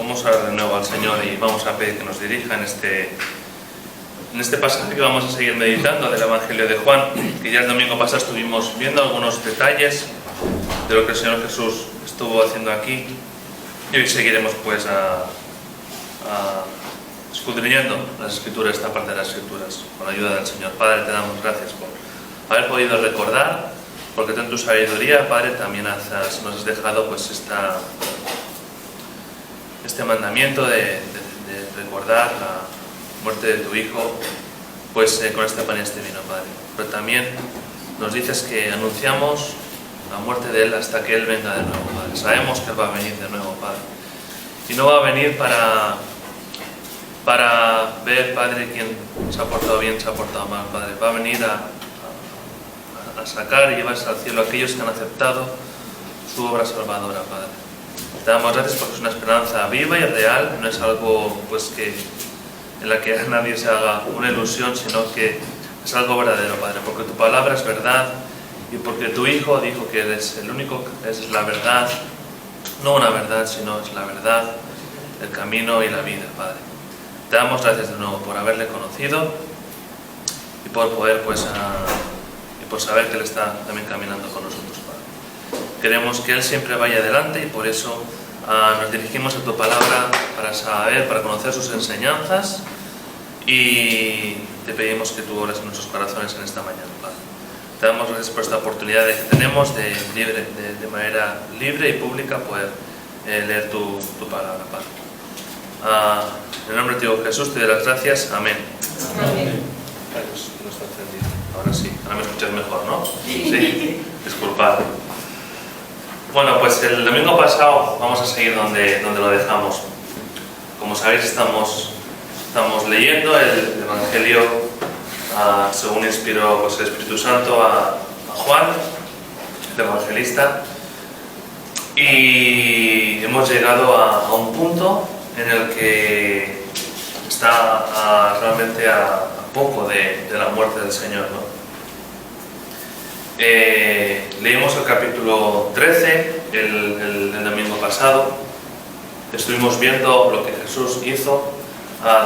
vamos a orar de nuevo al Señor y vamos a pedir que nos dirija en este pasaje que vamos a seguir meditando del Evangelio de Juan, que ya el domingo pasado estuvimos viendo algunos detalles de lo que el Señor Jesús estuvo haciendo aquí, y hoy seguiremos pues escudriñando las Escrituras, esta parte de las Escrituras, con la ayuda del Señor. Padre, te damos gracias por haber podido recordar, porque tú en tu sabiduría, Padre, también nos has dejado pues este mandamiento de recordar la muerte de tu Hijo, pues con este pan y este vino, Padre. Pero también nos dices que anunciamos la muerte de Él hasta que Él venga de nuevo, Padre. Sabemos que Él va a venir de nuevo, Padre. Y no va a venir para ver, Padre, quién se ha portado bien, se ha portado mal, Padre. Va a venir a sacar y llevarse al cielo a aquellos que han aceptado su obra salvadora, Padre. Te damos gracias porque es una esperanza viva y real, no es algo pues en la que a nadie se haga una ilusión, sino que es algo verdadero, Padre, porque tu palabra es verdad y porque tu Hijo dijo que eres el único, es la verdad, no una verdad, sino es la verdad, el camino y la vida, Padre. Te damos gracias de nuevo por haberle conocido y por poder y por saber que Él está también caminando con nosotros, Padre. Queremos que Él siempre vaya adelante y por eso nos dirigimos a tu palabra para saber, para conocer sus enseñanzas, y te pedimos que tú obres en nuestros corazones en esta mañana, Padre. Te damos gracias por esta oportunidad que tenemos de manera libre y pública poder leer tu palabra, Padre. En el nombre de Dios Jesús te doy las gracias. Amén. Amén. Ay, pues, no está encendido. Ahora sí, ahora me escuchas mejor, ¿no? Sí. Disculpad. Bueno, pues el domingo pasado vamos a seguir donde lo dejamos. Como sabéis, estamos leyendo el Evangelio según inspiró pues, el Espíritu Santo a Juan, el evangelista, y hemos llegado a un punto en el que está realmente a poco de la muerte del Señor, ¿no? Leímos el capítulo 13 el domingo pasado. Estuvimos viendo lo que Jesús hizo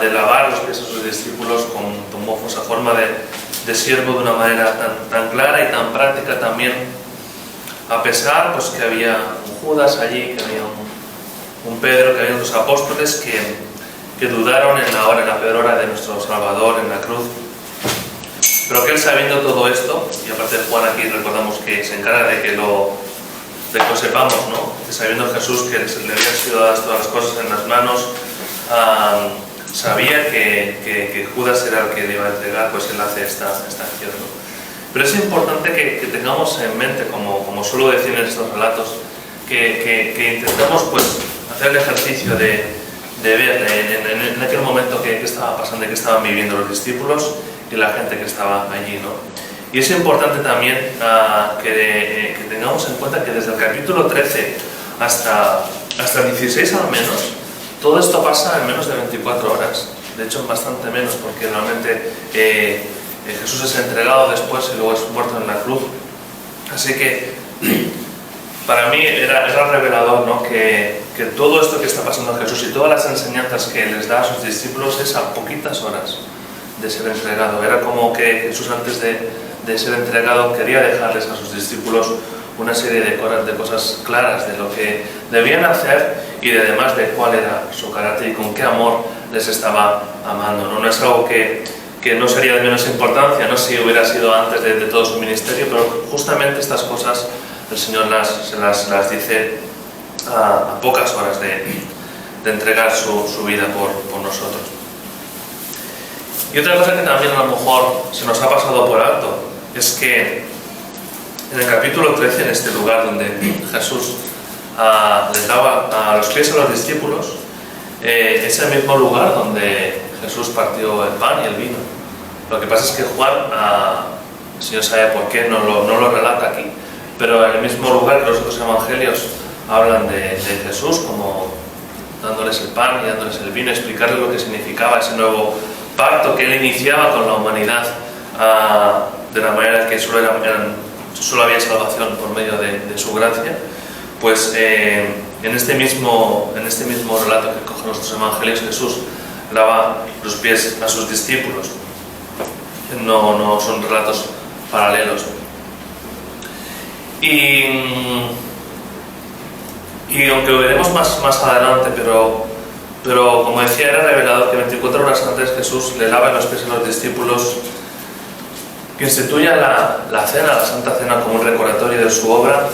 de lavar los pies a sus discípulos, tomó esa forma de siervo de una manera tan clara y tan práctica también, a pesar pues, que había un Judas allí, que había un Pedro, que había otros apóstoles que dudaron en la peor hora de nuestro Salvador en la cruz. Pero que Él, sabiendo todo esto, y aparte de Juan aquí recordamos que se encarga de que lo sepamos, ¿no? Que sabiendo Jesús que le habían sido dadas todas las cosas en las manos, sabía que Judas era el que le iba a entregar, pues Él hace esta acción, ¿no? Pero es importante que tengamos en mente, como suelo decir en estos relatos, que intentemos pues, hacer el ejercicio de ver en aquel momento qué estaba pasando y qué estaban viviendo los discípulos y la gente que estaba allí, ¿no? Y es importante también que tengamos en cuenta que desde el capítulo 13 hasta el 16 al menos, todo esto pasa en menos de 24 horas. De hecho, en bastante menos, porque realmente Jesús es entregado después y luego es muerto en la cruz. Así que para mí era revelador, ¿no? que todo esto que está pasando a Jesús y todas las enseñanzas que les da a sus discípulos es a poquitas horas de ser entregado. Era como que Jesús, antes de ser entregado, quería dejarles a sus discípulos una serie de cosas claras de lo que debían hacer y además de cuál era su carácter y con qué amor les estaba amando, ¿no? No es algo que no sería de menos importancia, ¿no? Si hubiera sido antes de todo su ministerio, pero justamente estas cosas el Señor se las dice a pocas horas de entregar su vida por nosotros. Y otra cosa que también a lo mejor se nos ha pasado por alto es que en el capítulo 13, en este lugar donde Jesús les lava los pies a los discípulos, es el mismo lugar donde Jesús partió el pan y el vino. Lo que pasa es que Juan, el Señor sabe por qué, no lo relata aquí, pero en el mismo lugar que los otros evangelios hablan de Jesús como dándoles el pan y dándoles el vino, explicarles lo que significaba ese nuevo pacto que Él iniciaba con la humanidad, de la manera que solo había salvación por medio de su gracia. Pues En este mismo relato que cogen nuestros evangelios, Jesús lava los pies a sus discípulos. No son relatos paralelos. Y aunque lo veremos más adelante, pero como decía, era revelador que 24 horas antes Jesús le lava los pies a los discípulos, que instituya la cena, la Santa Cena, como un recordatorio de su obra,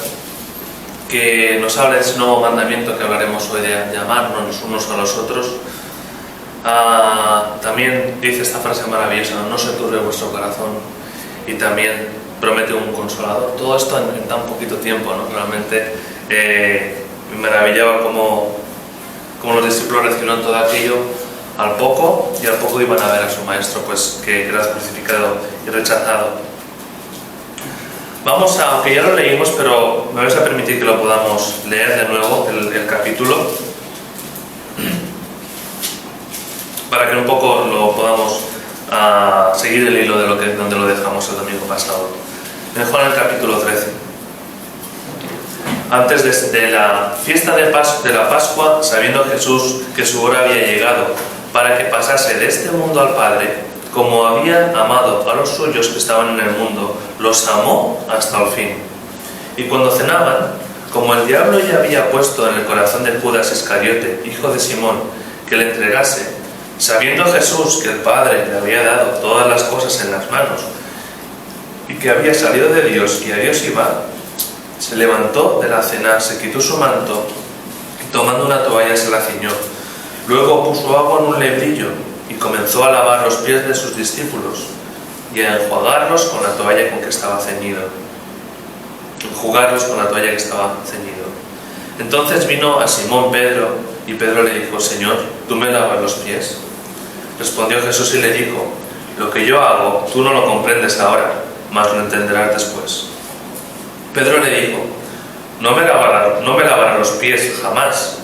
que nos habla de ese nuevo mandamiento que hablaremos hoy, de amarnos los unos a los otros. También dice esta frase maravillosa: no se turbe vuestro corazón, y también promete un consolador. Todo esto en tan poquito tiempo, ¿no? Realmente me maravillaba cómo los discípulos recibieron todo aquello al poco, y al poco iban a ver a su maestro, pues que era crucificado y rechazado. Vamos a, aunque ya lo leímos, pero me vais a permitir que lo podamos leer de nuevo, el capítulo, para que un poco lo podamos seguir el hilo de donde lo dejamos el domingo pasado. En Juan, el capítulo 13. Antes de la fiesta de la Pascua, sabiendo Jesús que su hora había llegado para que pasase de este mundo al Padre, como había amado a los suyos que estaban en el mundo, los amó hasta el fin. Y cuando cenaban, como el diablo ya había puesto en el corazón de Judas Iscariote, hijo de Simón, que le entregase, sabiendo Jesús que el Padre le había dado todas las cosas en las manos y que había salido de Dios y a Dios iba, se levantó de la cena, se quitó su manto y tomando una toalla se la ciñó. Luego puso agua en un lebrillo y comenzó a lavar los pies de sus discípulos y a enjuagarlos con la toalla con que estaba ceñido. Entonces vino a Simón Pedro, y Pedro le dijo: Señor, ¿tú me lavas los pies? Respondió Jesús y le dijo: lo que yo hago, tú no lo comprendes ahora, mas lo entenderás después. Pedro le dijo: no me lavarán los pies jamás.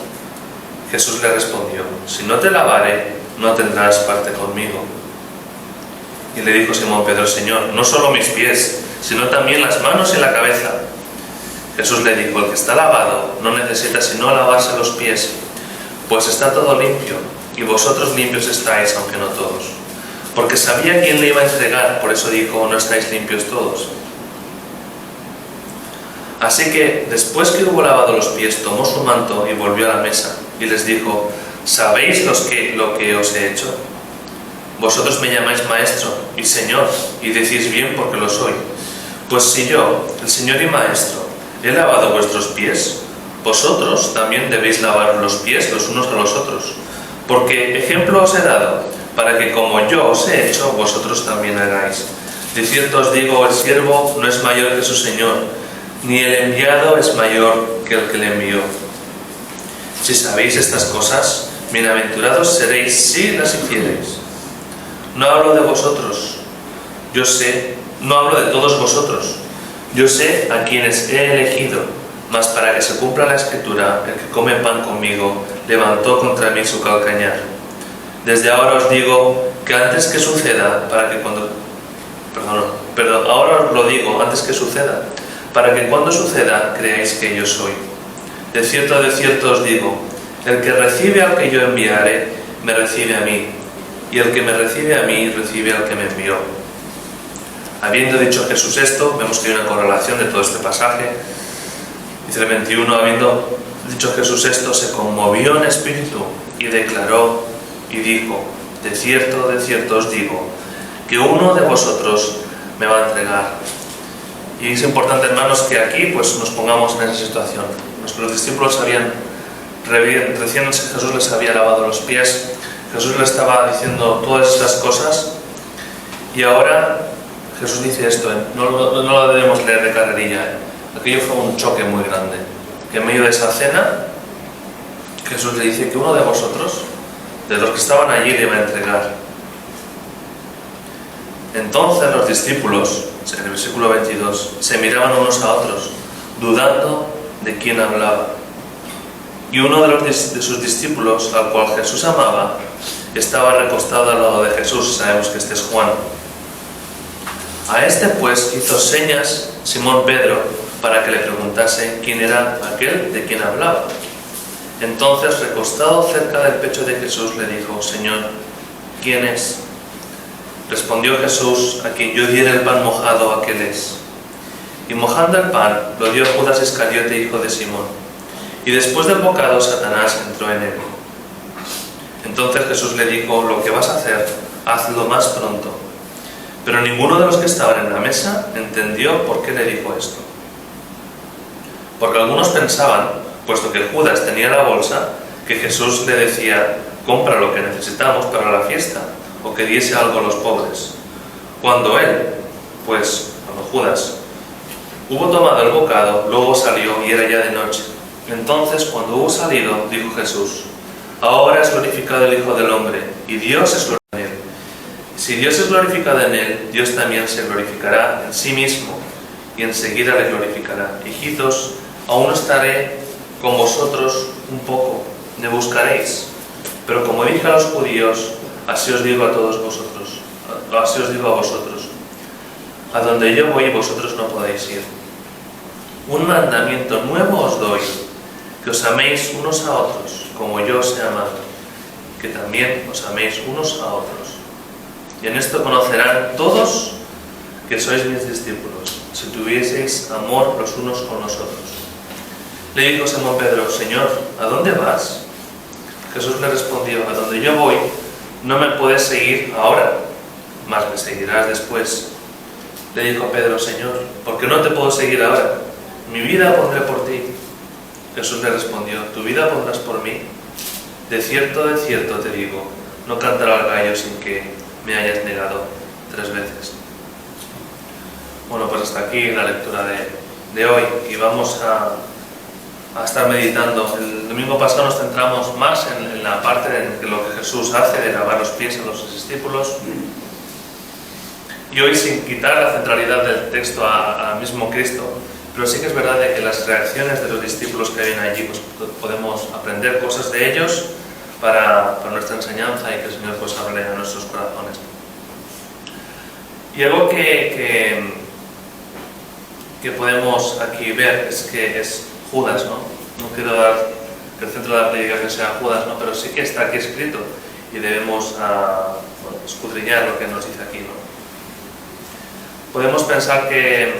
Jesús le respondió: si no te lavare, no tendrás parte conmigo. Y le dijo Simón Pedro: Señor, no solo mis pies, sino también las manos y la cabeza. Jesús le dijo: el que está lavado no necesita sino lavarse los pies, pues está todo limpio, y vosotros limpios estáis, aunque no todos. Porque sabía quién le iba a entregar, por eso dijo: no estáis limpios todos. Así que, después que hubo lavado los pies, tomó su manto y volvió a la mesa, y les dijo: ¿sabéis lo que os he hecho? Vosotros me llamáis maestro y señor, y decís bien porque lo soy. Pues si yo, el Señor y Maestro, he lavado vuestros pies, vosotros también debéis lavar los pies los unos a los otros. Porque ejemplo os he dado, para que como yo os he hecho, vosotros también hagáis. De cierto os digo, el siervo no es mayor que su Señor, ni el enviado es mayor que el que le envió. Si sabéis estas cosas, bienaventurados seréis si las hiciereis. No hablo de vosotros, no hablo de todos vosotros. Yo sé a quienes he elegido, mas para que se cumpla la Escritura, el que come pan conmigo levantó contra mí su calcañar. Desde ahora os digo que antes que suceda, ahora os lo digo antes que suceda, para que cuando suceda creáis que yo soy. De cierto os digo, el que recibe al que yo enviaré, me recibe a mí, y el que me recibe a mí, recibe al que me envió. Habiendo dicho Jesús esto, vemos que hay una correlación de todo este pasaje. Dice el 21, habiendo dicho Jesús esto, se conmovió en espíritu y declaró y dijo: de cierto os digo, que uno de vosotros me va a entregar. Y es importante, hermanos, que aquí pues nos pongamos en esa situación. Los discípulos recién Jesús les había lavado los pies, Jesús les estaba diciendo todas estas cosas, y ahora Jesús dice esto, no lo debemos leer de carrerilla. Aquello fue un choque muy grande, que en medio de esa cena Jesús le dice que uno de vosotros, de los que estaban allí, le iba a entregar. Entonces los discípulos, en el versículo 22, se miraban unos a otros, dudando de quién hablaba. Y uno de sus discípulos, al cual Jesús amaba, estaba recostado al lado de Jesús. Sabemos que este es Juan. A este pues hizo señas Simón Pedro para que le preguntase quién era aquel de quien hablaba. Entonces, recostado cerca del pecho de Jesús, le dijo: Señor, ¿quién es? Respondió Jesús: a quien yo diera el pan mojado, aquel es. Y mojando el pan, lo dio Judas Iscariote, hijo de Simón. Y después del bocado, Satanás entró en él. Entonces Jesús le dijo: lo que vas a hacer, hazlo más pronto. Pero ninguno de los que estaban en la mesa entendió por qué le dijo esto. Porque algunos pensaban, puesto que Judas tenía la bolsa, que Jesús le decía: compra lo que necesitamos para la fiesta, o que diese algo a los pobres. Cuando Judas hubo tomado el bocado, luego salió y era ya de noche. Entonces, cuando hubo salido, dijo Jesús: ahora es glorificado el Hijo del Hombre, y Dios es glorificado en él. Si Dios es glorificado en él, Dios también se glorificará en sí mismo, y enseguida le glorificará. Hijitos, aún estaré con vosotros un poco, me buscaréis. Pero como dije a los judíos, así os digo a todos vosotros, así os digo a vosotros: a donde yo voy, vosotros no podéis ir. Un mandamiento nuevo os doy, que os améis unos a otros, como yo os he amado, que también os améis unos a otros. Y en esto conocerán todos que sois mis discípulos, si tuvieseis amor los unos con los otros. Le dijo Simón Pedro: Señor, ¿a dónde vas? Jesús le respondió: a donde yo voy, no me puedes seguir ahora, mas me seguirás después. Le dijo Pedro: Señor, ¿por qué no te puedo seguir ahora? Mi vida pondré por ti. Jesús le respondió: ¿tu vida pondrás por mí? De cierto te digo, no cantará el gallo sin que me hayas negado 3 veces. Bueno, pues hasta aquí la lectura de hoy, y vamos a estar meditando. El domingo pasado nos centramos más en la parte de lo que Jesús hace, de lavar los pies a los discípulos. Y hoy, sin quitar la centralidad del texto al mismo Cristo, pero sí que es verdad de que las reacciones de los discípulos que vienen allí, pues podemos aprender cosas de ellos para nuestra enseñanza, y que el Señor pues hable a nuestros corazones. Y algo que podemos aquí ver es Judas, ¿no? No quiero dar que el centro de la predica que sea Judas, ¿no? Pero sí que está aquí escrito y debemos escudriñar lo que nos dice aquí, ¿no? Podemos pensar que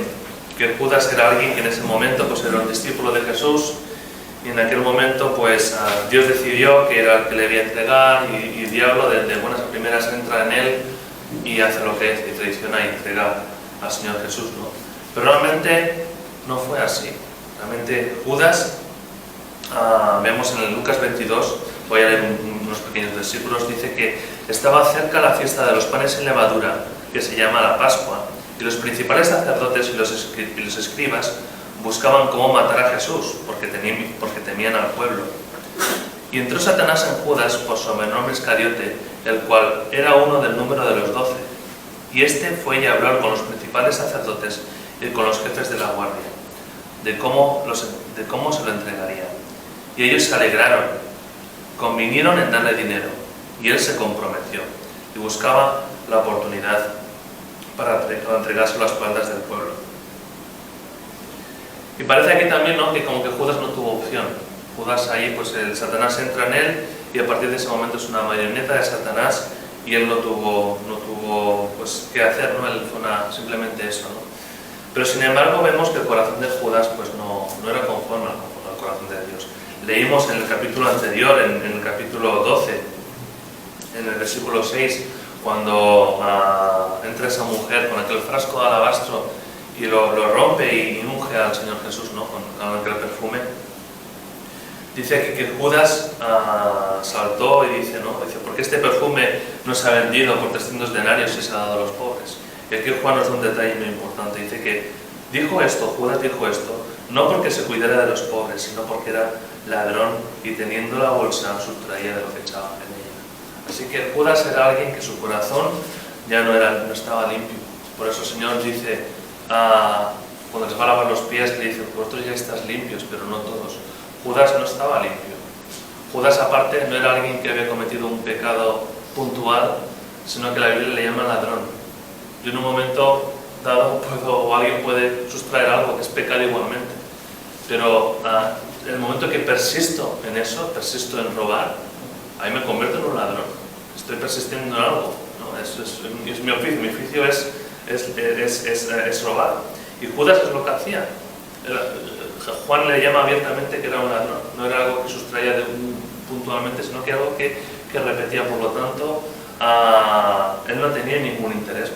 Judas era alguien que en ese momento pues era un discípulo de Jesús, y en aquel momento pues Dios decidió que era el que le iba a entregar, y el diablo de buenas a primeras entra en él y hace lo que es, y traiciona y entrega al Señor Jesús, ¿no? Pero realmente no fue así. Realmente Judas, vemos en el Lucas 22, voy a leer unos pequeños versículos, dice que estaba cerca la fiesta de los panes sin levadura, que se llama la Pascua, y los principales sacerdotes y los escribas buscaban cómo matar a Jesús, porque temían al pueblo. Y entró Satanás en Judas por sobrenombre Iscariote, el cual era uno del número de los 12. Y este fue y habló con los principales sacerdotes y con los jefes de la guardia, de cómo se lo entregaría. Y ellos se alegraron, convinieron en darle dinero, y él se comprometió, y buscaba la oportunidad para entregárselo a las espaldas del pueblo. Y parece aquí también, ¿no?, que como que Judas no tuvo opción. Judas ahí, pues el Satanás entra en él, y a partir de ese momento es una marioneta de Satanás, y él no tuvo pues qué hacer, ¿no? Él fue simplemente eso, ¿no? Pero sin embargo vemos que el corazón de Judas pues no era conforme al corazón de Dios. Leímos en el capítulo anterior, en el capítulo 12, en el versículo 6, cuando entra esa mujer con aquel frasco de alabastro y lo rompe y unge al Señor Jesús, ¿no?, con aquel perfume. Dice aquí que Judas saltó y dice, ¿no?, porque este perfume no se ha vendido por 300 denarios y se ha dado a los pobres. Y aquí Juan nos da un detalle muy importante. Dice que Judas dijo esto, no porque se cuidara de los pobres, sino porque era ladrón y teniendo la bolsa sustraía de lo que echaba en ella. Así que Judas era alguien que su corazón ya no estaba limpio. Por eso el Señor dice, cuando les va a lavar los pies, le dice: vosotros ya estáis limpios, pero no todos. Judas no estaba limpio. Judas, aparte, no era alguien que había cometido un pecado puntual, sino que la Biblia le llama ladrón. Y en un momento dado alguien puede sustraer algo que es pecado igualmente, pero en el momento que persisto en eso, persisto en robar, ahí me convierto en un ladrón. Estoy persistiendo en algo, ¿no? Eso es mi oficio. Mi oficio es robar. Y Judas es lo que hacía. Juan le llama abiertamente que era un ladrón. No era algo que sustraía puntualmente, sino que algo que repetía. Por lo tanto, él no tenía ningún interés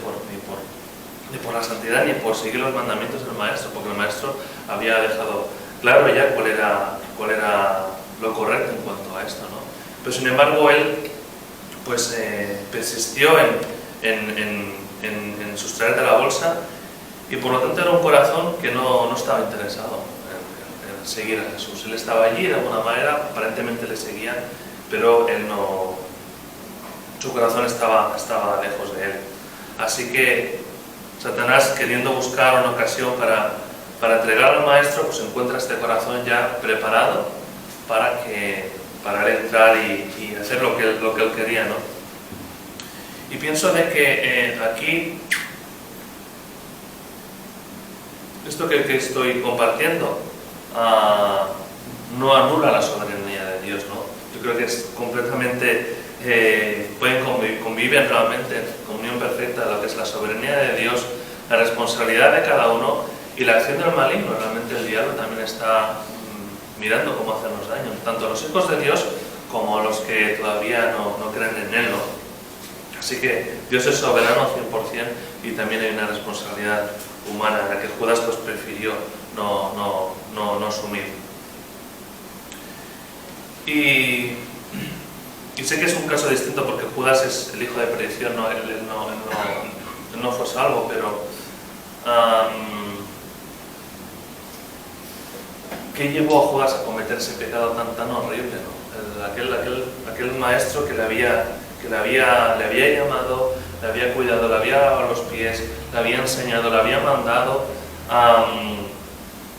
ni por la santidad ni por seguir los mandamientos del maestro, porque el maestro había dejado claro ya cuál era lo correcto en cuanto a esto, ¿no? Pero sin embargo él pues persistió en sustraer de la bolsa, y por lo tanto era un corazón que no estaba interesado en seguir a Jesús. Él estaba allí de alguna manera, aparentemente le seguía, pero él no, su corazón estaba lejos de él. Así que Satanás, queriendo buscar una ocasión para entregar al maestro, pues encuentra este corazón ya preparado para él entrar y hacer lo que él quería, ¿no? Y pienso de que aquí esto que estoy compartiendo no anula la soberanía de Dios, ¿no? Yo creo que es completamente, conviven realmente en comunión perfecta lo que es la soberanía de Dios, la responsabilidad de cada uno y la acción del maligno. Realmente el diablo también está mirando cómo hacernos daño, tanto a los hijos de Dios como a los que todavía no creen en Él, ¿no? Así que Dios es soberano 100% y también hay una responsabilidad humana, la que Judas pues prefirió no asumir. Y sé que es un caso distinto porque Judas es el hijo de perdición, él no fue salvo, pero ¿qué llevó a Judas a cometer ese pecado tan horrible, ¿no? Aquel maestro que le había llamado, le había cuidado, le había lavado los pies, le había enseñado, le había mandado,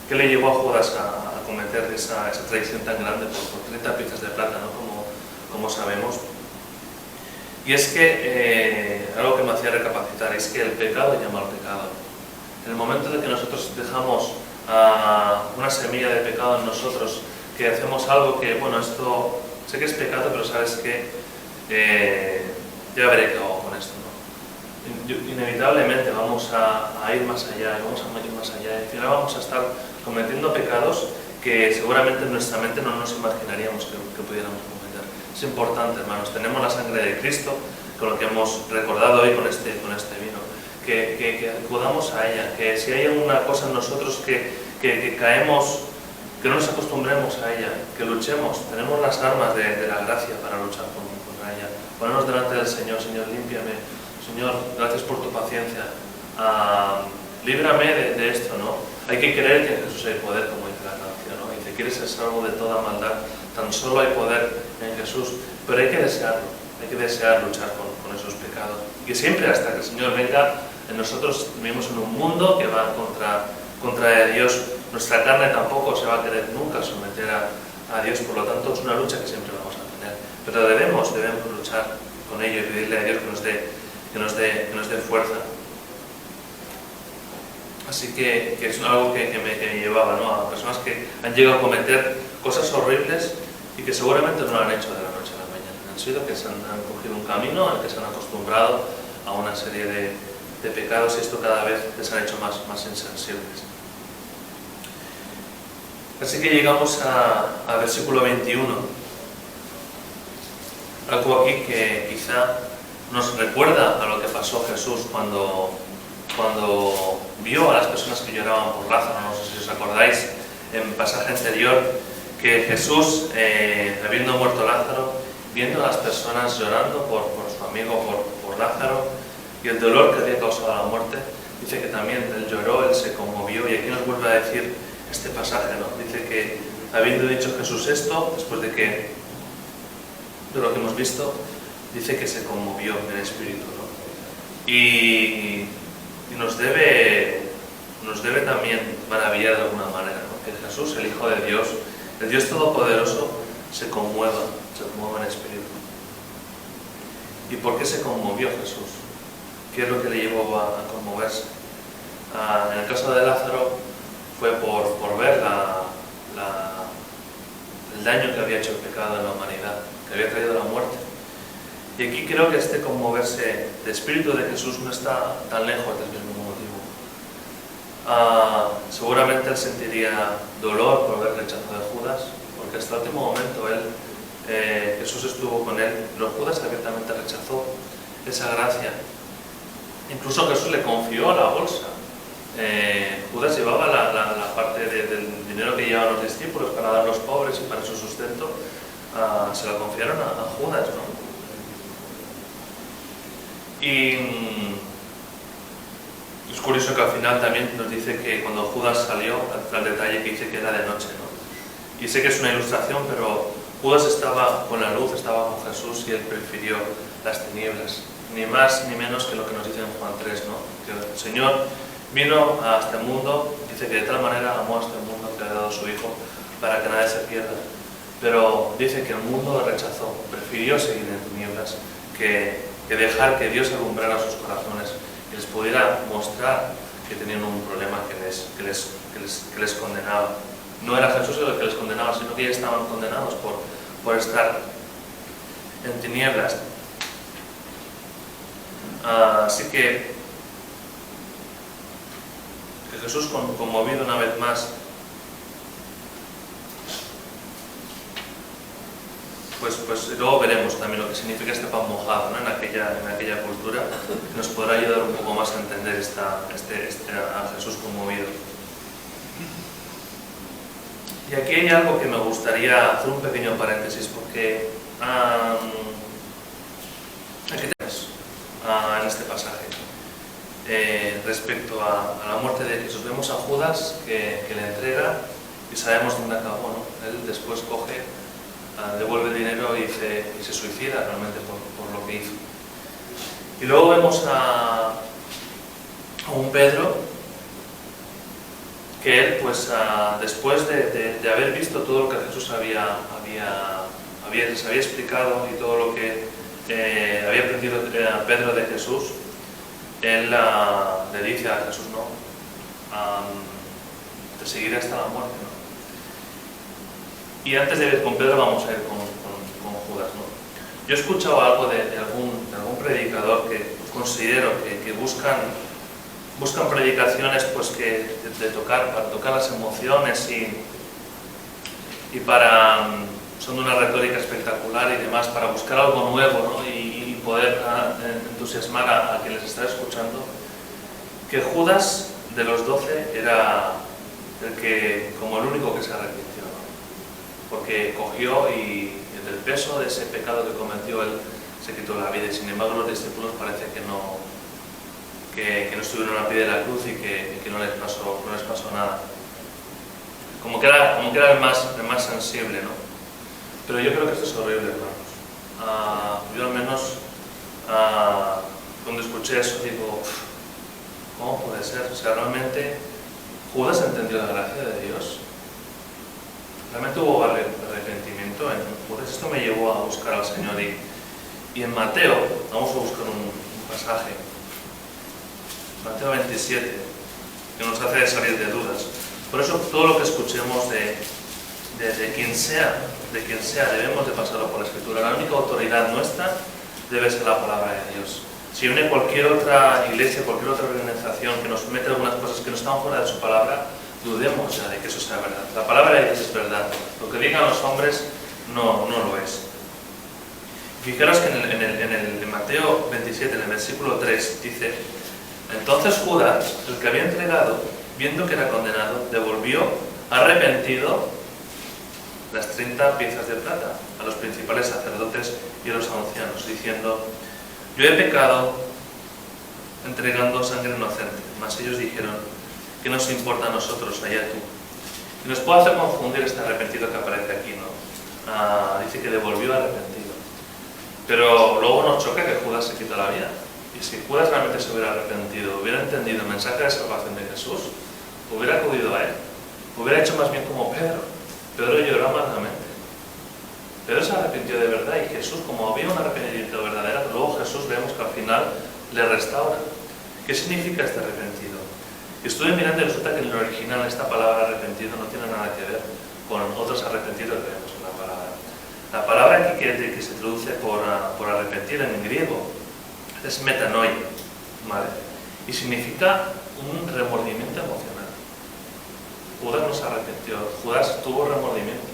¿qué le llevó a Judas a cometer esa traición tan grande por 30 piezas de plata, ¿no? Como sabemos? Y es que algo que me hacía recapacitar es que el pecado llama al pecado. En el momento de que nosotros dejamos una semilla de pecado en nosotros, que hacemos algo que, bueno, esto sé que es pecado, pero sabes que ya veré qué hago con esto, ¿no? Inevitablemente vamos a ir más allá, vamos a ir más allá, y al final vamos a estar cometiendo pecados que seguramente en nuestra mente no nos imaginaríamos que pudiéramos cometer. Es importante, hermanos, tenemos la sangre de Cristo, con lo que hemos recordado hoy con este vino, que acudamos a ella, que si hay alguna cosa en nosotros que caemos, que no nos acostumbremos a ella, que luchemos, tenemos las armas de la gracia para luchar contra ella. Ponernos delante del Señor: Señor, límpiame, Señor, gracias por tu paciencia, líbrame de esto, ¿no? Hay que creer que en Jesús hay poder, como dice la canción, ¿no? Dice: ¿quieres ser salvo de toda maldad? Tan solo hay poder en Jesús, pero hay que desearlo, hay que desear luchar con esos pecados. Y siempre hasta que el Señor venga, en nosotros vivimos en un mundo que va contra Dios. Nuestra carne tampoco se va a querer nunca someter a Dios, por lo tanto es una lucha que siempre vamos a tener. Pero debemos luchar con ello y pedirle a Dios que nos dé fuerza. Así que es algo que me llevaba, ¿no? A personas que han llegado a cometer cosas horribles y que seguramente no lo han hecho de la noche a la mañana. Han sido que han cogido un camino al que se han acostumbrado a una serie de pecados, y esto cada vez les han hecho más insensibles. Así que llegamos al versículo 21, algo aquí que quizá nos recuerda a lo que pasó Jesús cuando vio a las personas que lloraban por Lázaro. No sé si os acordáis, en pasaje anterior, que Jesús, habiendo muerto Lázaro, viendo a las personas llorando por su amigo, por Lázaro, y el dolor que había causado la muerte, dice que también él lloró, él se conmovió, y aquí nos vuelve a decir este pasaje, ¿no? Dice que, habiendo dicho Jesús esto, después de lo que hemos visto, dice que se conmovió en espíritu, ¿no? Y nos debe también maravillar de alguna manera, ¿no? Que Jesús, el Hijo de Dios, el Dios Todopoderoso, se conmueva en espíritu. ¿Y por qué se conmovió Jesús? ¿Qué es lo que le llevó a conmoverse? En el caso de Lázaro fue por ver daño que había hecho el pecado en la humanidad, que había traído la muerte. Y aquí creo que este conmoverse de espíritu de Jesús no está tan lejos del mismo motivo. Seguramente él sentiría dolor por haber rechazado a Judas, porque hasta el último momento Jesús estuvo con él, pero Judas abiertamente rechazó esa gracia. Incluso Jesús le confió la bolsa. Judas llevaba la parte del dinero que llevaban los discípulos para dar a los pobres y para su sustento, se la confiaron a Judas, ¿no? Y es curioso que al final también nos dice que cuando Judas salió, al detalle que dice que era de noche, ¿no? Y sé que es una ilustración, pero Judas estaba con la luz, estaba con Jesús y él prefirió las tinieblas, ni más ni menos que lo que nos dice en Juan 3, ¿no? Que el Señor vino a este mundo, dice que de tal manera amó a este mundo que le ha dado su Hijo para que nadie se pierda. Pero dice que el mundo lo rechazó, prefirió seguir en tinieblas que dejar que Dios alumbrara sus corazones y les pudiera mostrar que tenían un problema que les condenaba. No era Jesús el que les condenaba, sino que ya estaban condenados por estar en tinieblas. Así que Jesús, conmovido una vez más, pues luego veremos también lo que significa este pan mojado, ¿no? en aquella cultura, que nos podrá ayudar un poco más a entender a Jesús conmovido. Y aquí hay algo que me gustaría hacer un pequeño paréntesis, porque aquí tenemos en este pasaje respecto a la muerte de Jesús. Vemos a Judas que le entrega y sabemos dónde acabó, ¿no? Él después coge, devuelve el dinero y se suicida realmente por lo que hizo. Y luego vemos a un Pedro que él, pues después de haber visto todo lo que Jesús les había explicado y todo lo que había aprendido Pedro de Jesús, él le dice a Jesús, no, te seguiré hasta la muerte, ¿no? Y antes de ir con Pedro vamos a ir con Judas, ¿no? Yo he escuchado algo de algún predicador que considero que buscan predicaciones pues para tocar las emociones y son de una retórica espectacular y demás, para buscar algo nuevo, ¿no? y poder entusiasmar a quien les está escuchando, que Judas de los 12 era como el único que se arrepintió, ¿no? Porque cogió y del peso de ese pecado que cometió él se quitó la vida, y sin embargo los discípulos parece que no estuvieron a pie de la cruz y que no les pasó nada. Como que era el más sensible, ¿no? Pero yo creo que esto es horrible, hermanos. Yo al menos cuando escuché eso digo, ¿cómo puede ser? O sea, realmente Judas entendió la gracia de Dios. Realmente hubo arrepentimiento en Judas. Esto me llevó a buscar al Señor y en Mateo, vamos a buscar un pasaje. Mateo 27, que nos hace salir de dudas. Por eso todo lo que escuchemos de quien sea, debemos de pasarlo por la Escritura. La única autoridad nuestra debe ser la palabra de Dios. Si viene cualquier otra iglesia, cualquier otra organización que nos mete algunas cosas que no están fuera de su palabra, dudemos ya de que eso sea verdad. La palabra de Dios es verdad. Lo que digan los hombres no lo es. Fijaros que en Mateo 27, en el versículo 3, dice: entonces Judas, el que había entregado, viendo que era condenado, devolvió arrepentido las 30 piezas de plata a los principales sacerdotes y a los ancianos, diciendo: yo he pecado entregando sangre inocente. Mas ellos dijeron: ¿qué nos importa a nosotros? Allá tú. Y nos puede hacer confundir este arrepentido que aparece aquí, ¿no? Dice que devolvió arrepentido. Pero luego nos choca que Judas se quita la vida. Y si Judas realmente se hubiera arrepentido, hubiera entendido el mensaje de salvación de Jesús, hubiera acudido a él, hubiera hecho más bien como Pedro. Pedro lloró amargamente. Pedro se arrepintió de verdad y Jesús, como había un arrepentimiento verdadero, luego Jesús vemos que al final le restaura. ¿Qué significa este arrepentido? Estuve mirando y resulta que en el original esta palabra arrepentido no tiene nada que ver con otros arrepentidos que vemos en la palabra. La palabra aquí que se traduce por arrepentir en griego es metanoia, ¿vale? Y significa un remordimiento emocional. Judas no se arrepintió, Judas tuvo remordimiento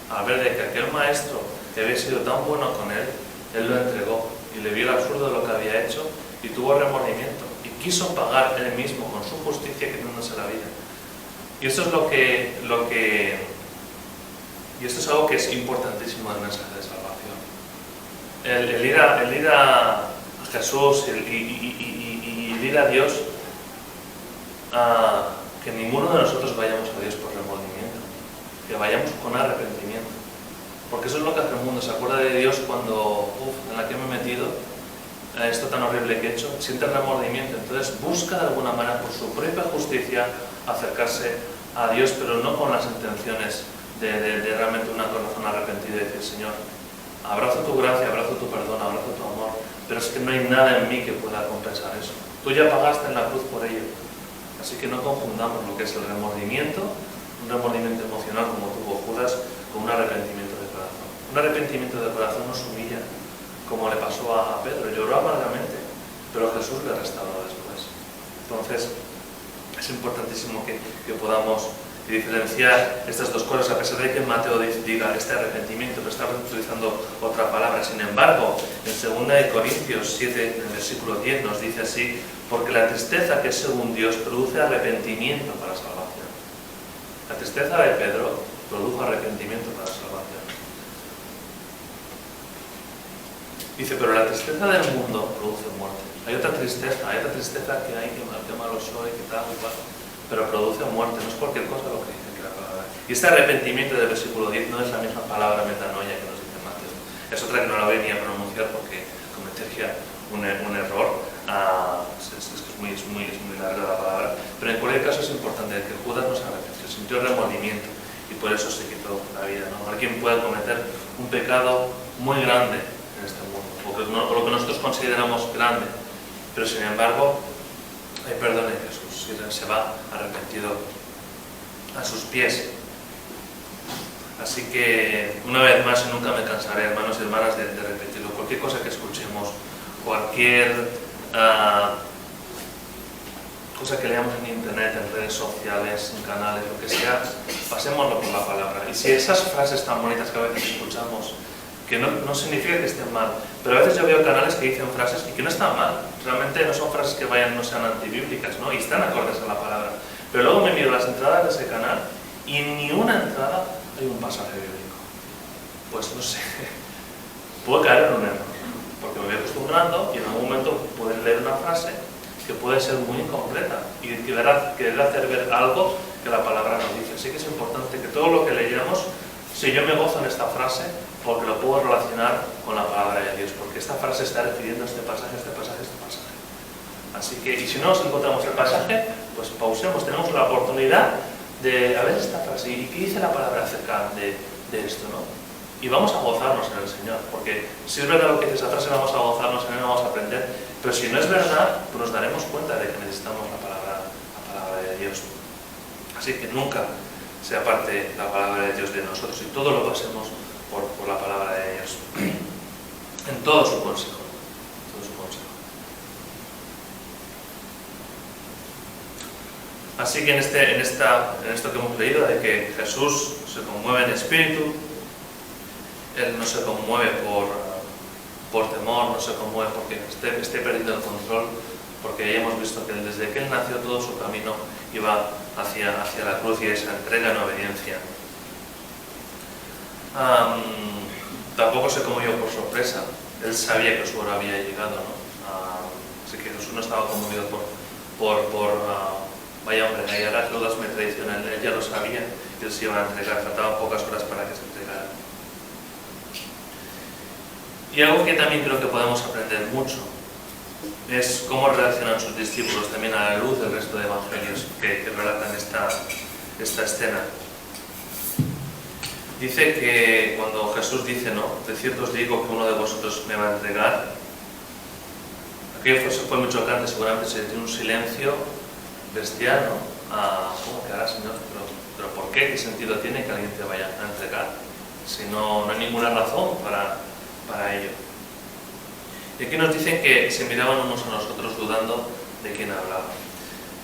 al ver de que aquel maestro que había sido tan bueno con él lo entregó y le vio el absurdo de lo que había hecho y tuvo remordimiento y quiso pagar él mismo con su justicia quitándose la vida. Y esto es y esto es algo que es importantísimo del mensaje de salvación. El ir a Jesús y el ir a Dios, que ninguno de nosotros vayamos a Dios por remordimiento, que vayamos con arrepentimiento. Porque eso es lo que hace el mundo, se acuerda de Dios cuando, en la que me he metido, esto tan horrible que he hecho, siente remordimiento, entonces busca de alguna manera por su propia justicia acercarse a Dios, pero no con las intenciones de realmente un corazón arrepentido y decir, Señor, abrazo tu gracia, abrazo tu perdón, abrazo tu amor, pero es que no hay nada en mí que pueda compensar eso. Tú ya pagaste en la cruz por ello. Así que no confundamos lo que es el remordimiento, un remordimiento emocional como tuvo Judas, con un arrepentimiento de corazón. Un arrepentimiento de corazón nos humilla, como le pasó a Pedro, lloró amargamente, pero Jesús le restauró después. Entonces, es importantísimo que podamos diferenciar estas dos cosas, a pesar de que Mateo diga este arrepentimiento, pero está utilizando otra palabra. Sin embargo, en 2 Corintios 7, en el versículo 10, nos dice así, porque la tristeza que es según Dios produce arrepentimiento para salvación. La tristeza de Pedro produjo arrepentimiento para salvación. Dice, pero la tristeza del mundo produce muerte. Hay otra tristeza que hay, que malo soy, que tal, igual, pero produce muerte, no es cualquier cosa lo que dice aquí la palabra. Y este arrepentimiento del versículo 10 no es la misma palabra metanoia que nos dice Mateo. Es otra que no la voy ni a pronunciar porque cometería un error. Es muy larga la palabra, pero en cualquier caso es importante que Judas no se arrepintió, sintió remordimiento y por eso se quitó la vida, ¿no? Alguien puede cometer un pecado muy grande en este mundo, o lo que nosotros consideramos grande, pero sin embargo hay perdón en Jesús y se va arrepentido a sus pies. Así que una vez más y nunca me cansaré, hermanos y hermanas, de repetirlo. Cualquier cosa que escuchemos, cualquier cosa que leamos en internet, en redes sociales, en canales, lo que sea, pasémoslo por la palabra. Y si esas frases tan bonitas que a veces escuchamos, que no significa que estén mal, pero a veces yo veo canales que dicen frases y que no están mal, realmente no son frases que no sean antibíblicas, ¿no? Y están acordes a la palabra. Pero luego me miro las entradas de ese canal y en ni una entrada hay un pasaje bíblico. Pues no sé, puedo caer en un error, porque me voy acostumbrando y en algún momento pueden leer una frase que puede ser muy incompleta y querer hacer ver algo que la palabra nos dice. Así que es importante que todo lo que leamos, si yo me gozo en esta frase, porque lo puedo relacionar con la palabra de Dios, porque esta frase está refiriendo a este pasaje. Así que, y si no nos encontramos el pasaje, pues pausemos, tenemos la oportunidad de ver esta frase y qué dice la palabra acerca de esto, ¿no? Y vamos a gozarnos en el Señor, porque si es verdad lo que dice esa frase, vamos a gozarnos en él, vamos a aprender, pero si no es verdad, pues nos daremos cuenta de que necesitamos la palabra de Dios. Así que nunca sea parte la palabra de Dios de nosotros y todo lo pasemos por la palabra de Dios, en todo su consejo. Así que en esto que hemos leído, de que Jesús se conmueve en espíritu, Él no se conmueve por temor, no se conmueve porque esté perdiendo el control, porque ya hemos visto que desde que Él nació todo su camino iba hacia la cruz y esa entrega en obediencia. Tampoco se conmovió por sorpresa, Él sabía que su hora había llegado, ¿no? Así que Jesús no estaba conmovido vaya hombre, ahora Judas me traiciona, Él ya lo sabía, Él se iba a entregar, faltaban pocas horas para que se entregara. Y algo que también creo que podemos aprender mucho es cómo reaccionan sus discípulos también a la luz del resto de evangelios que relatan esta escena. Dice que cuando Jesús dice, ¿no?, de cierto os digo que uno de vosotros me va a entregar, aquello fue muy chocante, seguramente se dio un silencio bestial, ¿no? ¿Cómo que hará, Señor? Pero Pero ¿por qué? ¿Qué sentido tiene que alguien te vaya a entregar? Si no hay ninguna razón para ello. Y aquí nos dicen que se miraban unos a nosotros dudando de quién hablaba.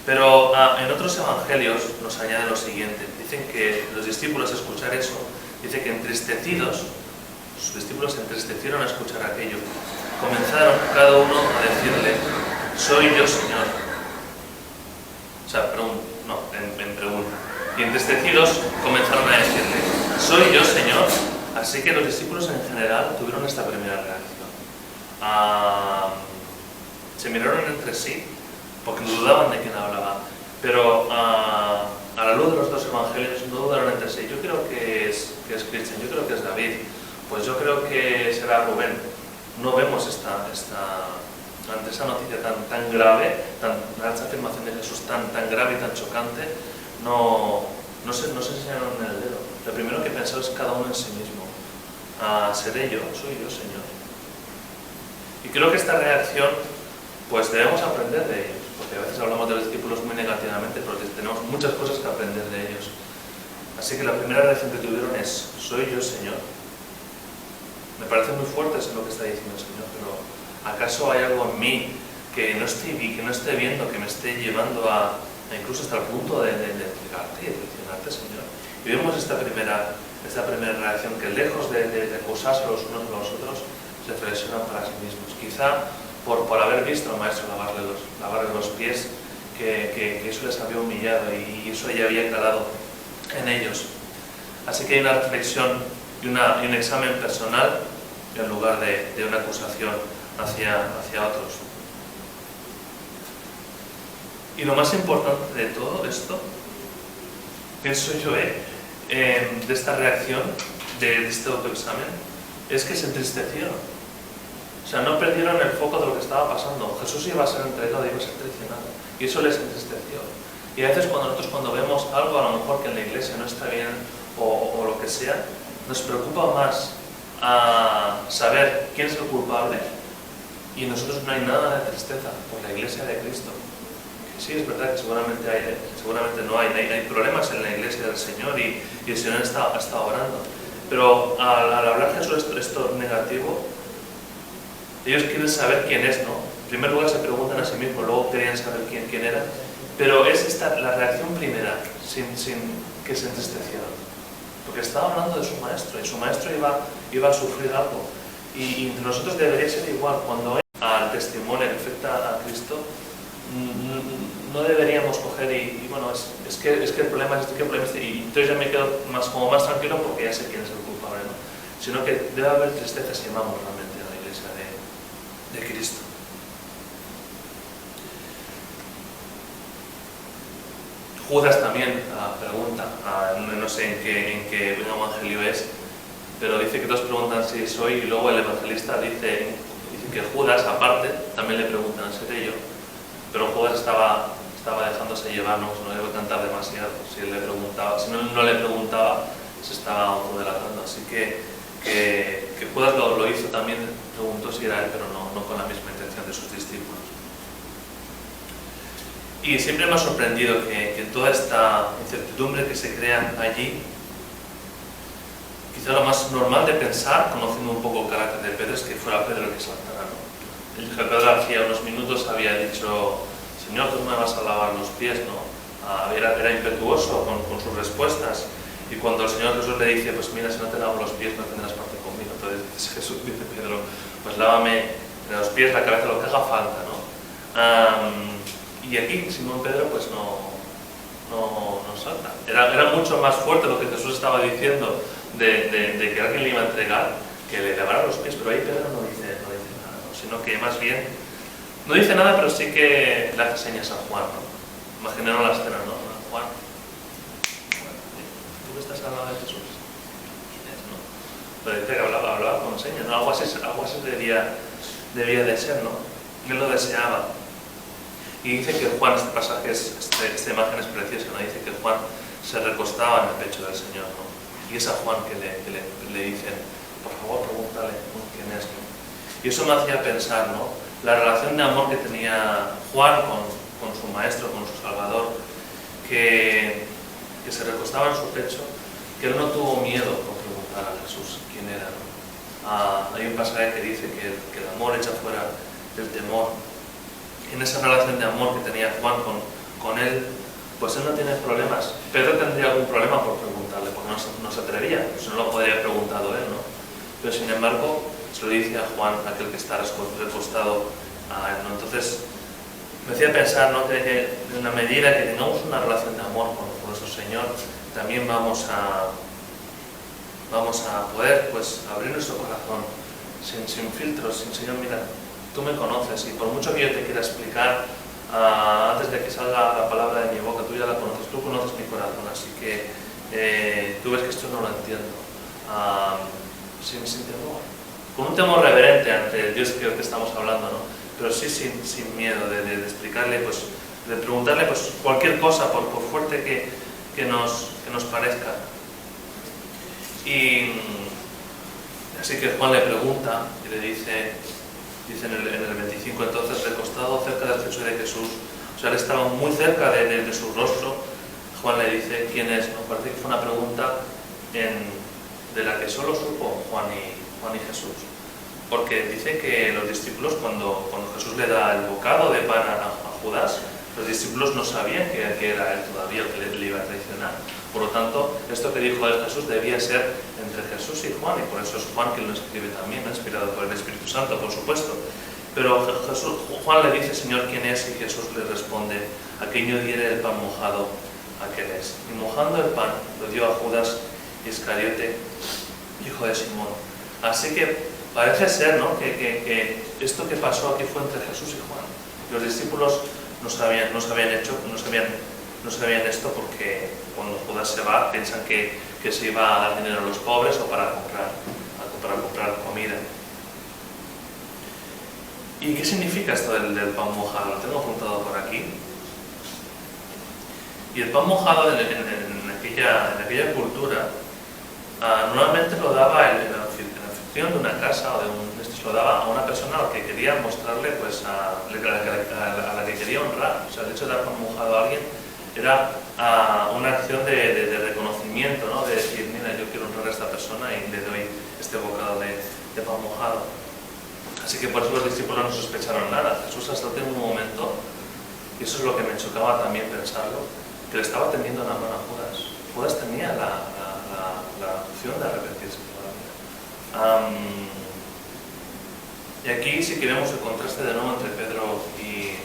Pero en otros evangelios nos añaden lo siguiente. Dicen que los discípulos, al escuchar eso, dice que entristecidos, sus discípulos se entristecieron a escuchar aquello. Comenzaron cada uno a decirle: soy yo, Señor. O sea, en pregunta. Y entristecidos comenzaron a decirle: soy yo, Señor. Así que los discípulos en general tuvieron esta primera reacción. Se miraron entre sí porque dudaban de quién hablaba. Pero a la luz de los dos evangelios no dudaron entre sí. Yo creo que es Cristian, yo creo que es David. Pues yo creo que será Rubén. No vemos ante esa noticia tan grave, esa afirmación de Jesús tan grave y tan chocante, no se enseñaron en el dedo. Lo primero que pensó es cada uno en sí mismo. Seré yo, soy yo, Señor. Y creo que esta reacción, pues debemos aprender de ellos, porque a veces hablamos de los discípulos muy negativamente, porque tenemos muchas cosas que aprender de ellos. Así que la primera reacción que tuvieron es: soy yo, Señor. Me parece muy fuerte eso lo que está diciendo el Señor, pero ¿acaso hay algo en mí que no esté viendo, que me esté llevando a incluso hasta el punto de entregarte y de traicionarte, Señor? Y vemos esta primera reacción, que lejos de acusarse los unos a los otros, se reflexionan para sí mismos. Quizá por haber visto al Maestro lavarle los pies, que eso les había humillado y eso ya había calado en ellos. Así que hay una reflexión y un examen personal en lugar de una acusación hacia otros. Y lo más importante de todo esto, pienso yo, de esta reacción, de este autoexamen, es que se entristecieron. O sea, no perdieron el foco de lo que estaba pasando. Jesús iba a ser entregado, iba a ser traicionado. Y eso les entristeció. Y a veces cuando vemos algo, a lo mejor que en la iglesia no está bien o lo que sea, nos preocupa más saber quién es el culpable, y en nosotros no hay nada de tristeza por la iglesia de Cristo. Que sí, es verdad que seguramente no hay problemas en la iglesia del Señor y el Señor está orando. Pero al hablar Jesús esto negativo, ellos quieren saber quién es, ¿no? En primer lugar se preguntan a sí mismos, luego querían saber quién era. Pero es esta la reacción primera, sin que se entristecieron. Porque estaba hablando de su maestro, y su maestro iba a sufrir algo. Y entre nosotros debería ser igual. Cuando al testimonio que afecta a Cristo, no deberíamos coger bueno, es que el problema es este, y entonces ya me quedo como más tranquilo porque ya sé quién es el culpable, ¿no? Sino que debe haber tristeza si amamos realmente a la iglesia de Cristo. Judas también pregunta, no sé en qué evangelio es, pero dice que todos preguntan si soy, y luego el evangelista dice que Judas, aparte, también le preguntan si era yo, pero Judas estaba dejándose llevar, no debe cantar demasiado. Si no le preguntaba, se estaba autodelatando. Así que Judas lo hizo también, preguntó si era él, pero no con la misma intención de sus discípulos. Y siempre me ha sorprendido que toda esta incertidumbre que se crea allí, quizá lo más normal de pensar, conociendo un poco el carácter de Pedro, es que fuera Pedro el que saltara, ¿no? El que Pedro hacía unos minutos había dicho: Señor, tú me vas a lavar los pies, ¿no? Era impetuoso con sus respuestas. Y cuando el Señor Jesús le dice: pues mira, si no te lavo los pies no tendrás parte conmigo. Entonces Jesús dice: Pedro, pues lávame los pies, la cabeza, lo que haga falta, ¿no? Y aquí Simón Pedro pues no salta. Era mucho más fuerte lo que Jesús estaba diciendo de que alguien le iba a entregar, que le lavara los pies. Pero ahí Pedro no dice nada, ¿no? Sino que más bien no dice nada, pero sí que le hace señas a Juan, ¿no? Imaginaron la escena, ¿no? Juan, ¿tú que estás al lado de Jesús? ¿Quién es, no? Pero dice que hablaba con señas, ¿no? Algo así debía de ser, ¿no? Él lo deseaba. Y dice que Juan, este pasaje, esta imagen es preciosa, ¿no? Dice que Juan se recostaba en el pecho del Señor, ¿no? Y es a Juan que le dicen: por favor, pregúntale quién es, ¿no? Y eso me hacía pensar, ¿no? La relación de amor que tenía Juan con su maestro, con su Salvador, que que se recostaba en su pecho, que él no tuvo miedo por preguntar a Jesús quién era, ¿no? Hay un pasaje que dice que el amor echa fuera el temor. En esa relación de amor que tenía Juan con él, pues él no tiene problemas. Pedro tendría algún problema por preguntarle, porque no se atrevía, pues no lo podría haber preguntado él, ¿no? Pero sin embargo, se lo dice a Juan, aquel que está recostado a él, ¿no? Entonces, me hacía pensar, ¿no?, que en la medida que tengamos una relación de amor con nuestro Señor, también vamos a poder, pues, abrir nuestro corazón sin filtros, sin Señor, mira, tú me conoces, y por mucho que yo te quiera explicar, antes de que salga la palabra de mi boca, tú ya la conoces, tú conoces mi corazón, así que tú ves que esto no lo entiendo, sin temor, con un temor reverente ante el Dios que estamos hablando, ¿no? Pero sí sin miedo de explicarle, pues, de preguntarle, pues, cualquier cosa, por fuerte que nos parezca. Y así que Juan le pregunta y le dice en el 25, entonces recostado cerca del pecho de Jesús, o sea, él estaba muy cerca de su rostro. Juan le dice quién es, ¿no? Parece que fue una pregunta de la que solo supo Juan y Jesús, porque dice que los discípulos, cuando Jesús le da el bocado de pan a Judas, los discípulos no sabían que era él todavía el que le iba a traicionar. Por lo tanto, esto que dijo de Jesús debía ser entre Jesús y Juan, y por eso es Juan quien lo escribe también, ¿no? Inspirado por el Espíritu Santo, por supuesto. Pero Juan le dice, Señor, ¿quién es? Y Jesús le responde, a quien yo diere el pan mojado, aquel es. Y mojando el pan, lo dio a Judas Iscariote, hijo de Simón. Así que parece ser, ¿no?, que esto que pasó aquí fue entre Jesús y Juan. Los discípulos no sabían esto, porque cuando Judas se va piensan que se iba a dar dinero a los pobres o para comprar comida. ¿Y qué significa esto del pan mojado? Lo tengo apuntado por aquí. Y el pan mojado en aquella cultura normalmente lo daba el anfitrión de una casa o lo daba a una persona a la que quería mostrarle, pues a la que quería honrar. O sea, el hecho de dar pan mojado a alguien era una acción de reconocimiento, ¿no? De decir, mira, yo quiero honrar a esta persona y le doy este bocado de pan mojado. Así que por eso los discípulos no sospecharon nada. Jesús hasta el último momento, y eso es lo que me chocaba también pensarlo, que le estaba tendiendo la mano a Judas. Judas tenía la opción de arrepentirse todavía. Y aquí sí que vemos el contraste de nuevo entre Pedro y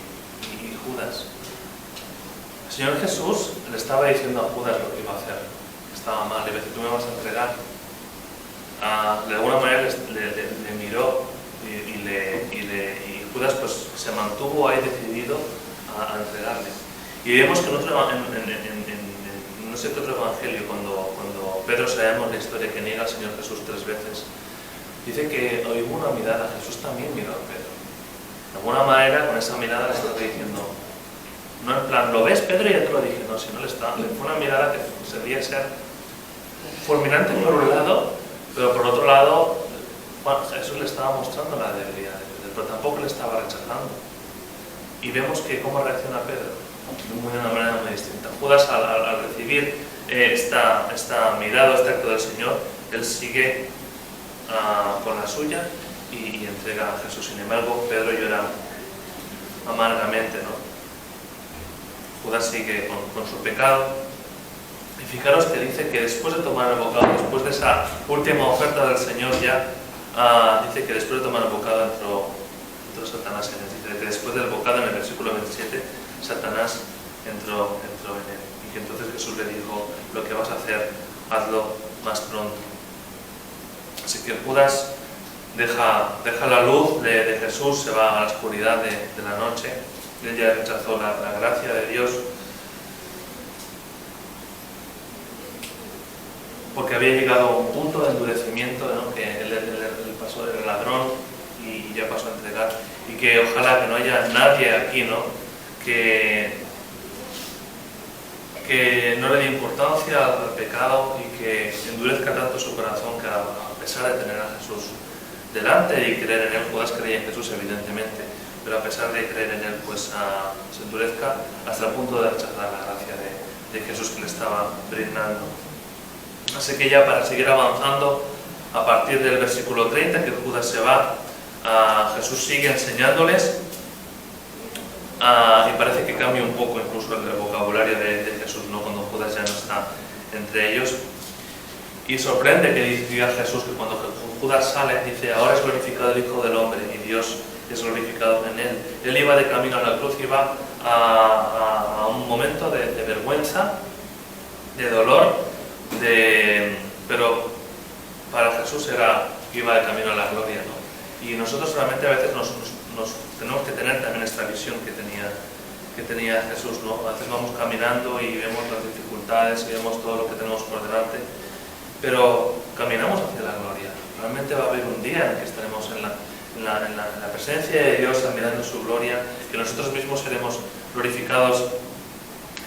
Judas. El Señor Jesús le estaba diciendo a Judas lo que iba a hacer. Estaba mal, le dice, tú me vas a entregar. De alguna manera le miró y Judas, pues, se mantuvo ahí decidido a entregarle. Y vemos que no sé qué otro evangelio, cuando Pedro, sabemos la historia, que niega al Señor Jesús 3 veces, dice que hubo una mirada, Jesús también miró a Pedro. De alguna manera, con esa mirada le estaba diciendo, no en plan, ¿lo ves, Pedro? Y ya te lo dije, no, sino le fue una mirada que debía ser fulminante por un lado, pero por otro lado, Jesús le estaba mostrando la debilidad de Pedro, pero tampoco le estaba rechazando. Y vemos que cómo reacciona Pedro, de una manera muy distinta. Judas, al recibir esta mirada, este acto del Señor, él sigue con la suya y entrega a Jesús. Sin embargo, Pedro llora amargamente, ¿no? Judas sigue con su pecado. Y fijaros que dice que después de tomar el bocado, después de esa última oferta del Señor, ya dice que después de tomar el bocado entró Satanás en él. Dice que después del bocado, en el versículo 27, Satanás entró en él. Y que entonces Jesús le dijo, lo que vas a hacer, hazlo más pronto. Así que Judas deja la luz de Jesús, se va a la oscuridad de la noche. Él ya rechazó la gracia de Dios, porque había llegado a un punto de endurecimiento, ¿no? Que él pasó del ladrón y ya pasó a entregar. Y que ojalá que no haya nadie aquí, ¿no?, que no le dé importancia al pecado y que endurezca tanto su corazón que, a pesar de tener a Jesús delante y creer en él, Judas creía en Jesús evidentemente, pero a pesar de creer en él, pues se endurezca hasta el punto de rechazar la gracia de Jesús que le estaba brindando. Así que ya para seguir avanzando, a partir del versículo 30, que Judas se va, Jesús sigue enseñándoles, y parece que cambia un poco incluso el vocabulario de Jesús, ¿no? Cuando Judas ya no está entre ellos. Y sorprende que diga Jesús que cuando Judas sale, dice: ahora es glorificado el Hijo del Hombre y Dios es glorificado en él. Él iba de camino a la cruz, iba a un momento de vergüenza, de dolor, pero para Jesús iba de camino a la gloria, ¿no? Y nosotros realmente a veces nos tenemos que tener también esta visión que tenía Jesús, ¿no? A veces vamos caminando y vemos las dificultades y vemos todo lo que tenemos por delante, pero caminamos hacia la gloria. Realmente va a haber un día en el que estaremos en la presencia de Dios, admirando su gloria, que nosotros mismos seremos glorificados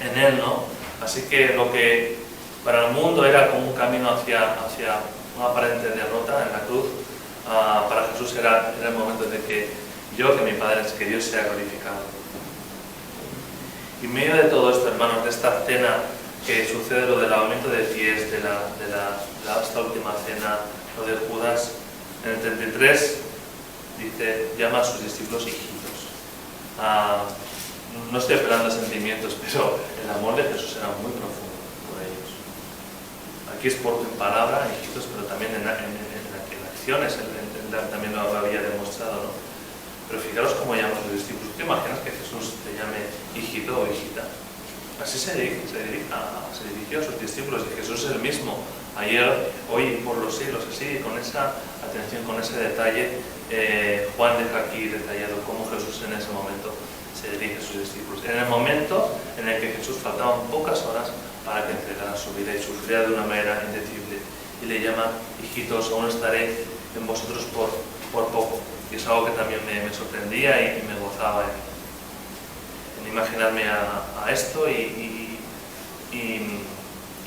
en Él, ¿no? Así que lo que para el mundo era como un camino hacia una aparente derrota en la cruz, para Jesús era el momento de que mi Padre, es que Dios sea glorificado. Y en medio de todo esto, hermanos, de esta cena que sucede, lo del lavamiento de pies, de esta última cena, lo de Judas, en el 33 dice: llama a sus discípulos hijitos. No estoy apelando a sentimientos, pero el amor de Jesús era muy profundo por ellos. Aquí es por palabra, hijitos, pero también en acciones, también lo había demostrado, ¿no? Pero fijaros cómo llama a los discípulos. ¿Te imaginas que Jesús te llame hijito o hijita? Así se dirigió a sus discípulos, y Jesús es el mismo, ayer, hoy y por los siglos. Así, con esa atención, con ese detalle, Juan deja aquí detallado cómo Jesús en ese momento se dirige a sus discípulos. En el momento en el que Jesús faltaban pocas horas para que entregara su vida y sufría de una manera indecible, y le llama: hijitos, aún estaré en vosotros por poco. Y es algo que también me sorprendía y me gozaba en imaginarme a esto y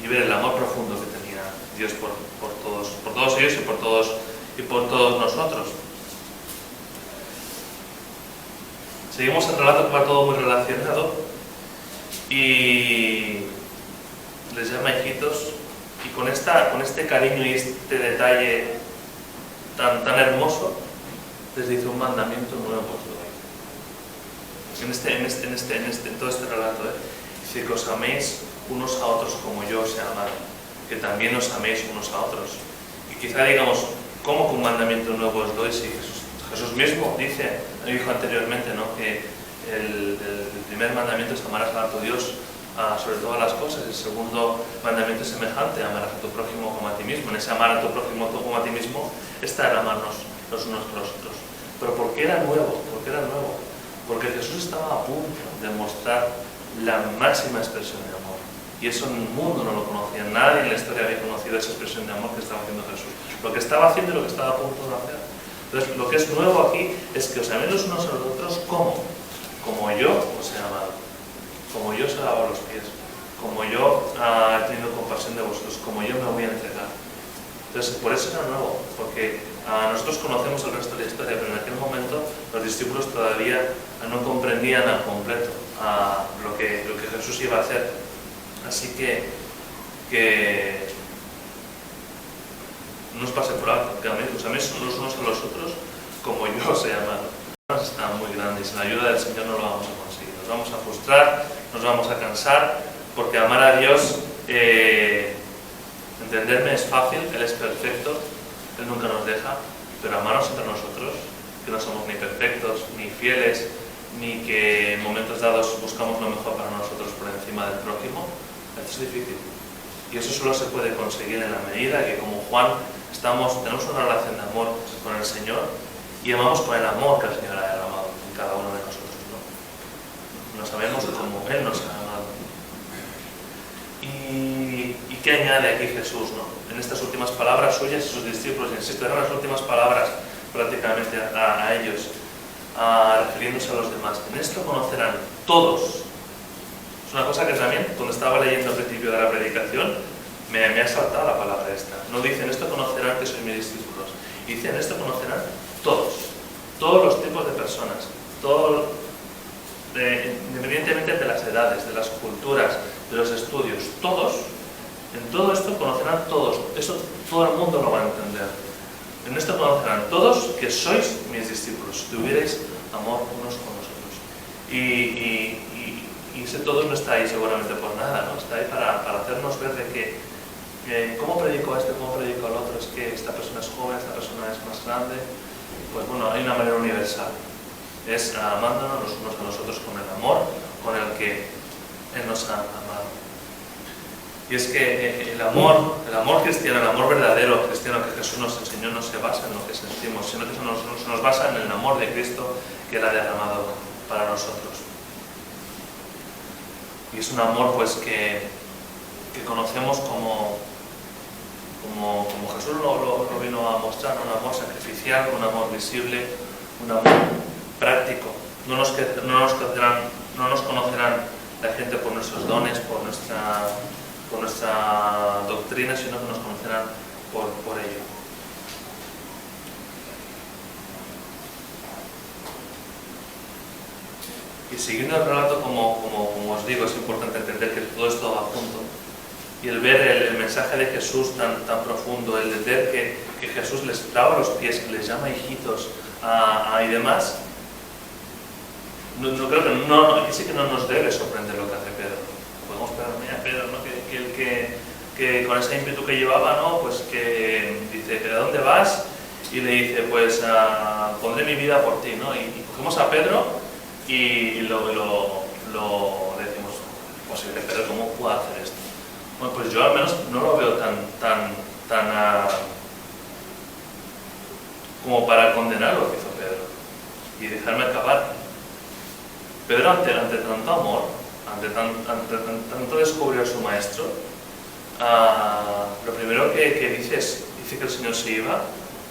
ver el amor profundo que tenía Dios por todos ellos y por todos nosotros. Seguimos el relato, que va todo muy relacionado, y les llama hijitos, y con este cariño y este detalle tan hermoso, les dice: un mandamiento nuevo os doy. En todo este relato, dice que os améis unos a otros como yo os he amado, que también os améis unos a otros. Y quizá digamos: ¿cómo que un mandamiento nuevo os doy? Si Jesús mismo dijo anteriormente, ¿no?, que el primer mandamiento es: amarás a tu Dios sobre todas las cosas. El segundo mandamiento es semejante: amarás a tu prójimo como a ti mismo. En ese amar a tu prójimo como a ti mismo está el amarnos los unos a los otros. Pero ¿por qué era nuevo? Porque Jesús estaba a punto de mostrar la máxima expresión de amor. Y eso en el mundo no lo conocía. Nadie en la historia había conocido esa expresión de amor que estaba haciendo Jesús. Lo que estaba haciendo y lo que estaba a punto de hacer. Entonces, lo que es nuevo aquí es que os améis los unos a los otros. ¿Cómo? Como yo os he amado. Como yo os he lavado los pies. Como yo he tenido compasión de vosotros. Como yo me voy a entregar. Entonces, por eso era nuevo. Porque nosotros conocemos el resto de la historia, pero en aquel momento los discípulos todavía no comprendían al completo lo que Jesús iba a hacer. Así que no os pase por alto, que os améis los unos a los otros como yo os he amado. Está muy grande y sin la ayuda del Señor no lo vamos a conseguir. Nos vamos a frustrar, nos vamos a cansar, porque amar a Dios, entenderme, es fácil. Él es perfecto, Él nunca nos deja, pero amarnos entre nosotros, que no somos ni perfectos, ni fieles, ni que en momentos dados buscamos lo mejor para nosotros por encima del prójimo, esto es difícil. Y eso solo se puede conseguir en la medida que, como Juan, tenemos una relación de amor con el Señor y amamos con el amor que el Señor ha derramado en cada uno de nosotros, ¿no? Nos amemos como Él nos ha amado. ¿Y qué añade aquí Jesús, ¿no? En estas últimas palabras suyas y sus discípulos, insisto, eran las últimas palabras prácticamente a ellos, refiriéndose a los demás. En esto conocerán todos. Es una cosa que también, cuando estaba leyendo al principio de la predicación, me ha saltado la palabra esta. No dice: en esto conocerán que sois mis discípulos. Dice: en esto conocerán todos los tipos de personas, independientemente de las edades, de las culturas, de los estudios, todos, en todo esto conocerán todos, eso todo el mundo lo va a entender. En esto conocerán todos que sois mis discípulos, si tuvierais amor unos con los otros. Y ese todos no está ahí seguramente por nada, ¿no? Está ahí para hacernos ver de que cómo predico a este, cómo predico al otro, es que esta persona es joven, esta persona es más grande. Pues bueno, hay una manera universal, es amándonos los unos a los otros con el amor con el que Él nos ha amado. Y es que el amor cristiano, el amor verdadero cristiano que Jesús nos enseñó no se basa en lo que sentimos, sino que se nos basa en el amor de Cristo que Él ha derramado para nosotros. Y es un amor pues que conocemos como Jesús lo vino a mostrar, un amor sacrificial, un amor visible, un amor práctico. No nos conocerán la gente por nuestros dones, por nuestra doctrina, sino que nos conocerán por ello. Y siguiendo el relato, como os digo, es importante entender que todo esto va junto. Y el ver el mensaje de Jesús tan profundo, el ver que Jesús les lava los pies, que les llama hijitos y demás, no creo aquí sí que no nos debe sorprender lo que hace Pedro. Podemos esperarme a Pedro, ¿no? que con ese ímpetu que llevaba, ¿no? Pues que dice, ¿a dónde vas? Y le dice, pues pondré mi vida por ti, ¿no? Y cogemos a Pedro y lo decimos, posible, Pedro, ¿cómo puede hacer esto? Bueno, pues yo al menos no lo veo tan como para condenar lo que hizo Pedro y dejarme acabar. Pedro ante tanto amor, ante tanto descubrir a su maestro, lo primero que dice que el Señor se iba.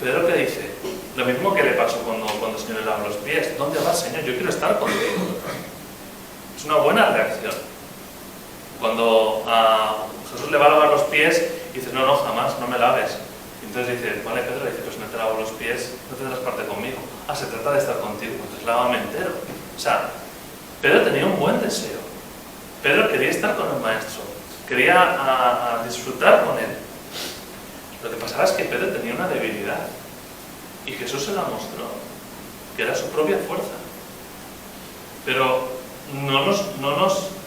Pedro, ¿qué dice? Lo mismo que le pasó cuando el Señor le lava los pies. ¿Dónde vas, Señor? Yo quiero estar contigo. Es una buena reacción. Cuando Jesús le va a lavar los pies y dice, no, jamás, no me laves. Y entonces dice, vale, Pedro, dice, pues si no te lavo los pies, no tendrás parte conmigo. Se trata de estar contigo, entonces lávame entero. O sea, Pedro tenía un buen deseo. Pedro quería estar con el Maestro, quería disfrutar con él. Lo que pasaba es que Pedro tenía una debilidad y Jesús se la mostró, que era su propia fuerza. Pero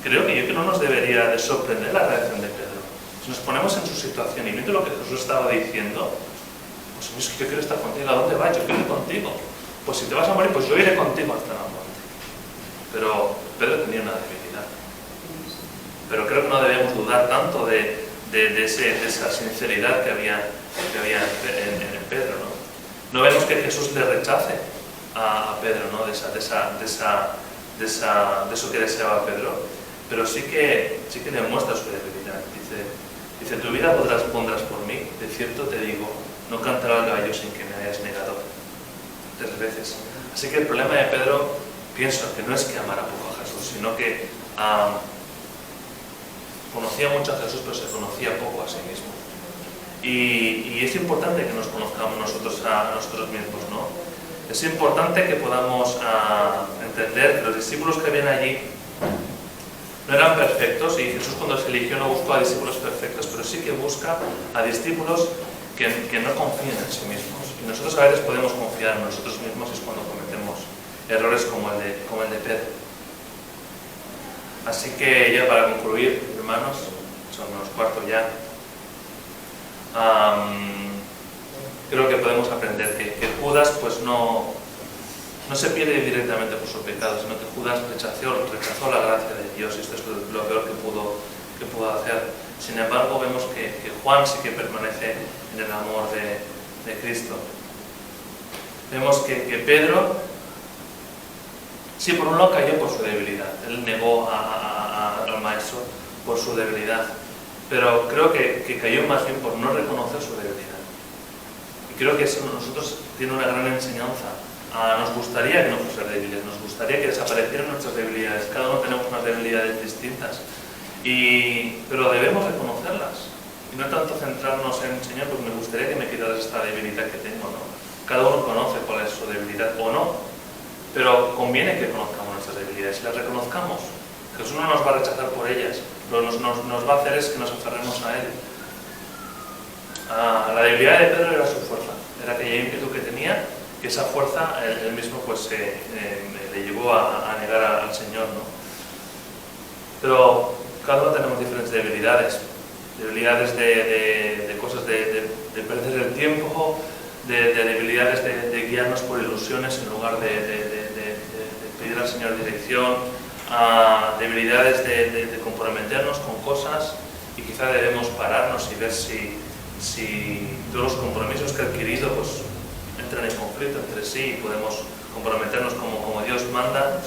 creo que no nos debería de sorprender la reacción de Pedro. Si nos ponemos en su situación y viendo lo que Jesús estaba diciendo, pues es que yo quiero estar contigo, ¿a dónde vas? Yo quiero ir contigo. Pues si te vas a morir, pues yo iré contigo hasta la muerte. Pero Pedro tenía una debilidad. Pero creo que no debemos dudar tanto de esa sinceridad que había en Pedro, ¿no? No vemos que Jesús le rechace a Pedro, ¿no? de eso que deseaba Pedro, pero sí que le muestra su debilidad. Dice, tu vida pondrás por mí, de cierto te digo, no cantará el gallo sin que me hayas negado 3 veces. Así que el problema de Pedro, pienso que no es que amara poco a Jesús, sino que conocía mucho a Jesús, pero se conocía poco a sí mismo. Y es importante que nos conozcamos nosotros a nosotros mismos, ¿no? Es importante que podamos entender que los discípulos que habían allí no eran perfectos, y Jesús cuando se eligió no buscó a discípulos perfectos, pero sí que busca a discípulos que no confíen en sí mismos. Y nosotros a veces podemos confiar en nosotros mismos, es cuando cometemos errores como el de Pedro. Así que ya para concluir, hermanos, son unos cuartos ya, creo que podemos aprender que Judas pues no se pierde directamente por su pecado, sino que Judas rechazó la gracia de Dios, y esto es lo peor que pudo hacer. Sin embargo, vemos que Juan sí que permanece en el amor de Cristo. Vemos que Pedro, sí, por un lado cayó por su debilidad. Él negó al Maestro por su debilidad, pero creo que cayó más bien por no reconocer su debilidad. Y creo que eso nosotros tiene una gran enseñanza. Nos gustaría que no fuésemos débiles, nos gustaría que desaparecieran nuestras debilidades. Cada uno tenemos unas debilidades distintas, pero debemos reconocerlas y no tanto centrarnos en, Señor, pues me gustaría que me quitaras esta debilidad que tengo, ¿no? Cada uno conoce cuál es su debilidad o no, pero conviene que conozcamos nuestras debilidades y las reconozcamos. Jesús no nos va a rechazar por ellas, lo que nos va a hacer es que nos aferremos a Él. La debilidad de Pedro era su fuerza, era aquella ímpetu que tenía, que esa fuerza él mismo pues le llevó a negar al Señor, ¿no? Pero cada uno tenemos diferentes debilidades de cosas de perder el tiempo, de debilidades de guiarnos por ilusiones en lugar de pedir al Señor dirección, debilidades de comprometernos con cosas, y quizá debemos pararnos y ver si todos los compromisos que he adquirido pues entran en conflicto entre sí y podemos comprometernos como Dios manda.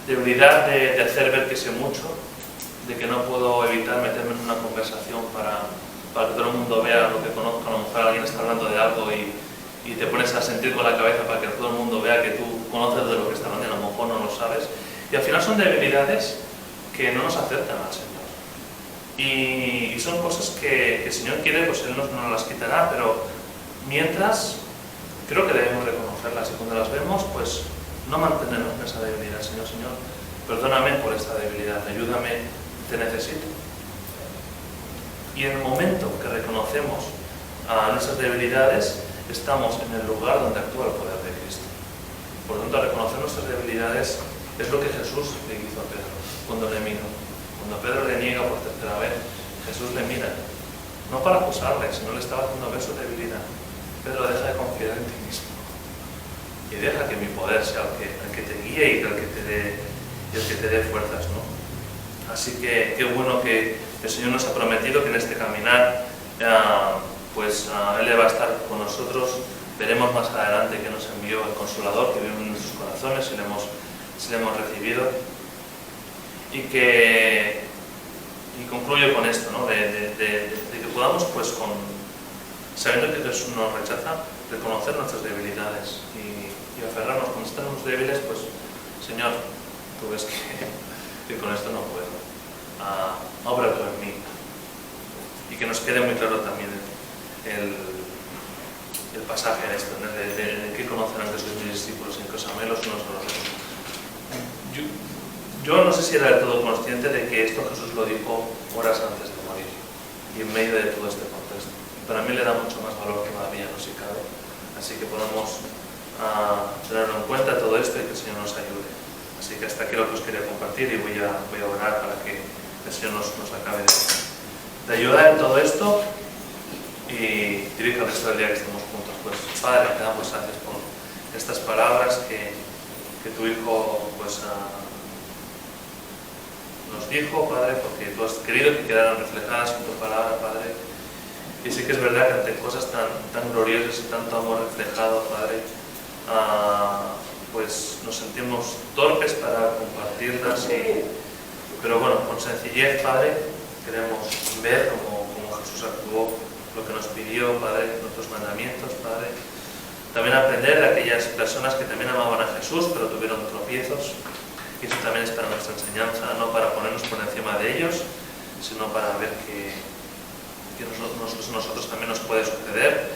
Debilidad de hacer ver que sé mucho, de que no puedo evitar meterme en una conversación para que todo el mundo vea lo que conozco. A lo mejor alguien está hablando de algo y te pones a sentir con la cabeza para que todo el mundo vea que tú conoces de lo que está hablando, a lo mejor no lo sabes. Y al final son debilidades que no nos acercan al Señor. Y son cosas que el Señor quiere, pues Él no las quitará, pero mientras creo que debemos reconocerlas, y cuando las vemos, pues no mantenernos en esa debilidad. Señor, perdóname por esta debilidad, ayúdame, te necesito. Y en el momento que reconocemos nuestras debilidades, estamos en el lugar donde actúa el poder de Cristo. Por lo tanto, reconocer nuestras debilidades es lo que Jesús le hizo a Pedro cuando le miró. Cuando Pedro le niega por tercera vez, Jesús le mira, no para acusarle, sino le estaba haciendo ver su debilidad. Pedro, deja de confiar en ti mismo y deja que mi poder sea el que te guíe y el que te dé fuerzas, ¿no? Así que qué bueno que el Señor nos ha prometido que en este caminar Él va a estar con nosotros. Veremos más adelante que nos envió el Consolador que vive en nuestros corazones, si le hemos recibido. Y concluyo con esto, ¿no? de que podamos, pues, sabiendo que Jesús nos rechaza, reconocer nuestras debilidades y aferrarnos. Cuando estamos débiles, pues, Señor, tú ves que con esto no puedo. Obra tú en mí. Y que nos quede muy claro también el pasaje en esto, de que conocerán Jesús mis discípulos, en que os amé los unos a los otros. Yo no sé si era del todo consciente de que esto Jesús lo dijo horas antes de morir y en medio de todo este contexto. Para mí le da mucho más valor todavía, no si cabe. Así que podamos tenerlo en cuenta todo esto y que el Señor nos ayude. Así que hasta aquí lo que os quería compartir, y voy a orar para que el Señor nos acabe de ayudar en todo esto y dirija el resto del día que estemos juntos. Pues Padre, te damos gracias por estas palabras que tu Hijo pues nos dijo, Padre, porque tú has querido que quedaran reflejadas en tu palabra, Padre. Y sí que es verdad que ante cosas tan gloriosas y tanto amor reflejado, Padre, pues nos sentimos torpes para compartirlas, pero bueno, con sencillez, Padre, queremos ver cómo Jesús actuó, lo que nos pidió, Padre, nuestros mandamientos, Padre. También aprender de aquellas personas que también amaban a Jesús, pero tuvieron tropiezos. Y eso también es para nuestra enseñanza, no para ponernos por encima de ellos, sino para ver que nosotros también nos puede suceder.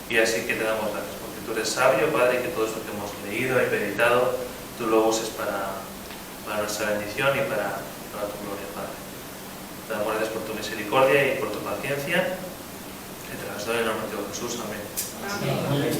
Y así que te damos gracias, porque tú eres sabio, Padre, y que todo esto que hemos leído y meditado, tú lo uses para nuestra bendición y para tu gloria, Padre. Te damos gracias por tu misericordia y por tu paciencia. Y te las doy en el nombre de Jesús. Amén. Amén.